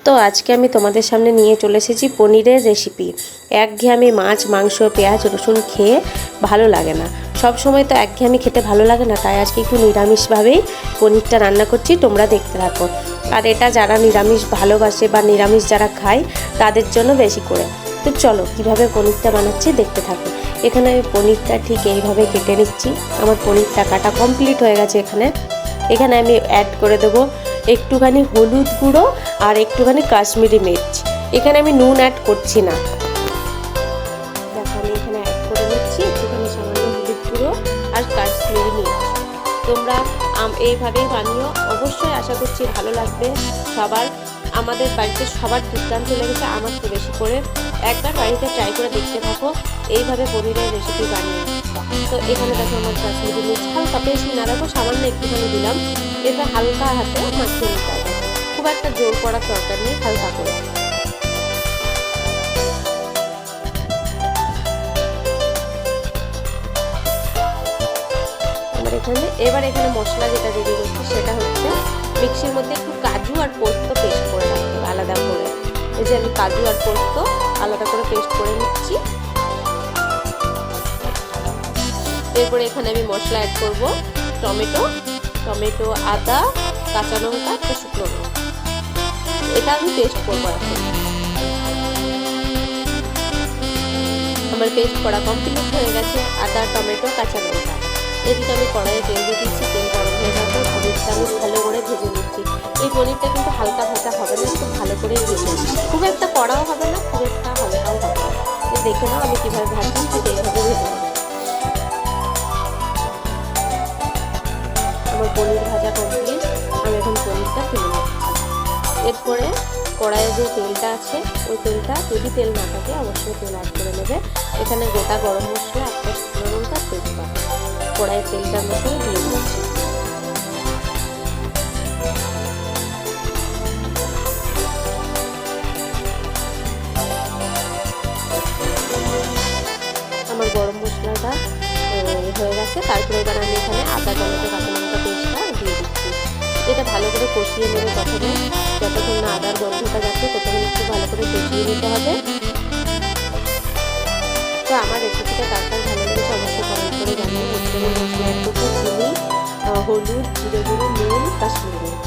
তো আজকে আমি তোমাদের সামনে নিয়ে চলে এসেছি পনিরের রেসিপি। একঘেয়েমি মাছ মাংস পেঁয়াজ রসুন খেয়ে ভালো লাগে না, সব সময় তো একঘেয়েমি খেতে ভালো লাগে না, তাই আজকে একটু নিরামিষভাবেই পনিরটা রান্না করছি, তোমরা দেখতে থাকো। আর এটা যারা নিরামিষ ভালোবাসে বা নিরামিষ যারা খায় তাদের জন্য বেশি করে। তো চলো কীভাবে পনিরটা বানাচ্ছি দেখতে থাকো। এখানে আমি পনিরটা ঠিক এইভাবে কেটে নিচ্ছি। আমার পনিরটা কাটা কমপ্লিট হয়ে গেছে। এখানে আমি অ্যাড করে দেবো একটুখানি হলুদ গুঁড়ো আর একটুখানি কাশ্মীরি মির্চ। এখানে আমি নুন অ্যাড করছি না। দেখো আমি এখানে অ্যাড করে নিচ্ছি একটুখানি সামান্য হলুদ গুঁড়ো আর কাশ্মীরি মির্চ। তোমরা এইভাবেই বানিও, অবশ্যই আশা করছি ভালো লাগবে সবার। আমাদের বাড়িতে সবার দুর্দান্ত লেগেছে, আমার তো বেশি করে। একবার বাড়িতে ট্রাই করে দেখতে থাকো এইভাবে পনিরের রেসিপি বানিয়ে। তো এখানে দেখো আমার কাশ্মীরি মির্চ হালকা, বেশি না দেখো সামান্য একটুখানি দিলাম। এবার হালকা হাতে মাখিয়ে নিতে হবে, খুব একটা জোর করার দরকার নেই, হালকা করে। এবার এখানে মশলা যেটা রেডি করছি সেটা হচ্ছে মিক্সির মধ্যে একটু কাজু আর পোস্ত পেস্ট করে রাখবো আলাদা করে। এই যে আমি কাজু আর পোস্ত আলাদা করে পেস্ট করে নিচ্ছি। এরপরে এখানে আমি মশলা অ্যাড করব টমেটো আদা কাঁচা লঙ্কা একটা শুকনো লঙ্কা, এটা আমি পেস্ট করবো এখন। আমার পেস্ট করা কমপ্লিট হয়ে গেছে, আদা টমেটো কাঁচা লঙ্কা। এদিকে আমি কড়াইয়ে তেল দিয়ে দিচ্ছি, তেল গরম হয়ে যাবে, পনিরটা আমি ভালো করে ভেজে নিচ্ছি। এই পনিরটা কিন্তু হালকা ভাজা হবে না, খুব ভালো করে ভেজে, খুব একটা কড়াও হবে না, খুব একটা হালকাও হবে না। দেখে নাও আমি কীভাবে ভাজছি, ঠিক এইভাবে ভেজে নেব। আমার পনির ভাজা কমপ্লিট, আমি এখন পনিরটা ফেলে নিচ্ছি। এরপরে কড়াইয়ে যে তেলটা আছে ওই তেলটা, যদি তেল না থাকে অবশ্যই তেল অ্যাড করে নেবে। এখানে গোটা গরম মশলা একটা শুকনো লঙ্কা তেজপাতা কড়াইয়ের তেলটার মধ্যে দিয়ে দিচ্ছি। আমার গরম মশলাটা হয়ে গেছে। তারপরে এবার আমি এখানে আদা টমেটো কাঁচা লঙ্কা পেস্টটা দিয়ে দিচ্ছি। এটা ভালো করে কষিয়ে নেবে প্রথমে, যতক্ষণ না আদার গন্ধটা যাচ্ছে ততক্ষণ একটু ভালো করে কষিয়ে নিতে হবে। তো আমার রেসিপিটা কার কার ভালো লেগেছে অবশ্যই কমেন্ট করে জানিয়ে। মশলা অ্যাড করতে চিনি, হলুদ, জিরে গুঁড়ো, নুন, কাশ্মীরি মির্চ।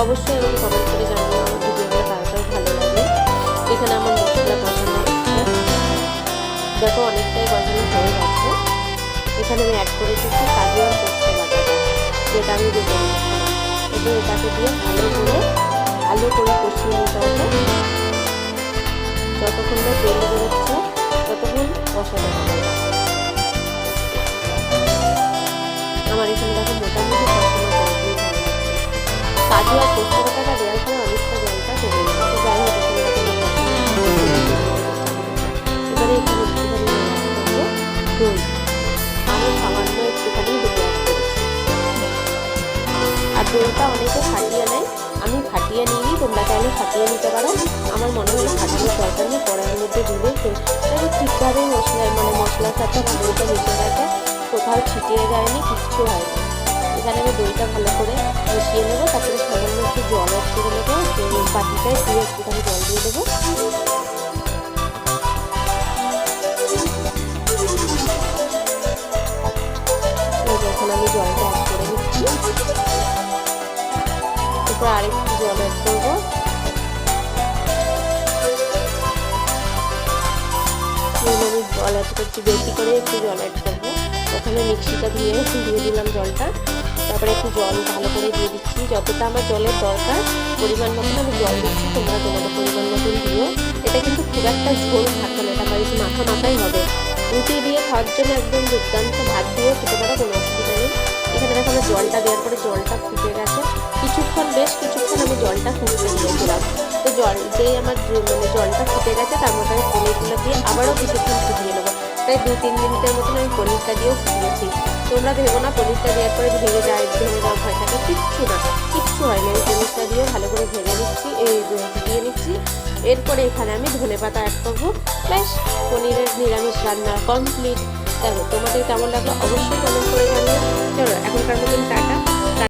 অবশ্যই আমাকে কমেন্ট করে জানিয়ে আমার ভিডিওগুলো কার কার ভালো লাগে। এখানে আমার মশলা কষানো হচ্ছে, দেখো অনেকটাই কষানো হয়ে গেছে। এখানে আমি অ্যাড করে দিচ্ছি কাজু আর পোস্ত বাটাটা, যেটা আমি বেটে নিচ্ছিলাম। এবার এটাকে দিয়ে ভালো করে কষিয়ে নিতে হবে। যতক্ষণ না তেল বেরোচ্ছে ততক্ষণ কষানো হবে। আমার এখানে দেখো মোটামুটি কষানো কমপ্লিট হয়ে গেছে। কাজু আর পোস্ত বাটাটা দেওয়ার পরে অনেকটা জলটা কমে গেছে। যাই হোক এখানে এবারে এখানে একটুখানি দই, আমি সামান্য একটুখানি দই অ্যাড করেছি। আর দইটা অনেকে ফাটিয়ে নেয়, আমি ফাটিয়ে নিই, তোমরা চাইলে ফাটিয়ে নিতে পারো। আমার মনে হয় ফাটানোর দরকার নেই, কড়াইয়ের মধ্যে দিলে দেখো ঠিকভাবেই মশলার সাথে আমার দইটা মিশে গেছে, কোথাও ছিটিয়ে যায়নি, কিচ্ছু হয়নি। এখানে আমি দইটা ভালো করে মিশিয়ে নেবো। তারপরে সামান্য একটু জল অ্যাড করে নেবো, বাটিটায় দিয়ে একটুখানি জল দিয়ে দেবো। এখন আমি জলটা অ্যাড করে নিচ্ছি। এরপর আরেকটু জল অ্যাড করবো। আমি জল অ্যাড করছি, বেশি করে একটু জল অ্যাড করবো। প্রথমে মিক্সিটা দিয়ে দিলাম জলটা, তারপরে একটু জল ভালো করে দিয়ে দিচ্ছি। যতটা আমার জলের দরকার পরিমাণ মতন আমি জল দিচ্ছি, তোমরা তোমাদের পরিমাণ মতন দিও। এটা কিন্তু খুব একটা ঝোল থাকবে না, এটা বাড়িতে মাখাই হবে। রুটি দিয়ে খাওয়ার জন্য একদম দুর্দান্ত, ভাত দিয়েও খেতে পারো, কোনো অসুবিধা নেই। এখানে দেখো আমার জলটা দেওয়ার পরে জলটা ফুটে গেছে। বেশ কিছুক্ষণ আমি জলটা ফুটতে দিয়েছিলাম। তো যেই আমার জলটা ফুটে গেছে তার মধ্যে আমি পনিরগুলো দিয়ে আবারও কিছুক্ষণ ফুটিয়ে নেবো। প্রায় 2-3 মিনিটের মতন আমি পনিরটা দিয়েও ফুটিয়েছি। তোমরা ভেবো না পনিরটা দেওয়ার পরে ভেঙে যাওয়ার ভয় থাকে, কিচ্ছু হয়নি। আমি পনিরটা দিয়েও ভালো করে ভেজে নিচ্ছি, ফুটিয়ে নিচ্ছি। এরপরে এখানে আমি ধনেপাতা অ্যাড করবো। ব্যাস, পনিরের নিরামিষ রান্না কমপ্লিট। দেখো তোমাদের কেমন লাগলো অবশ্যই কমেন্ট করে জানিও। চলো এখনকার মতন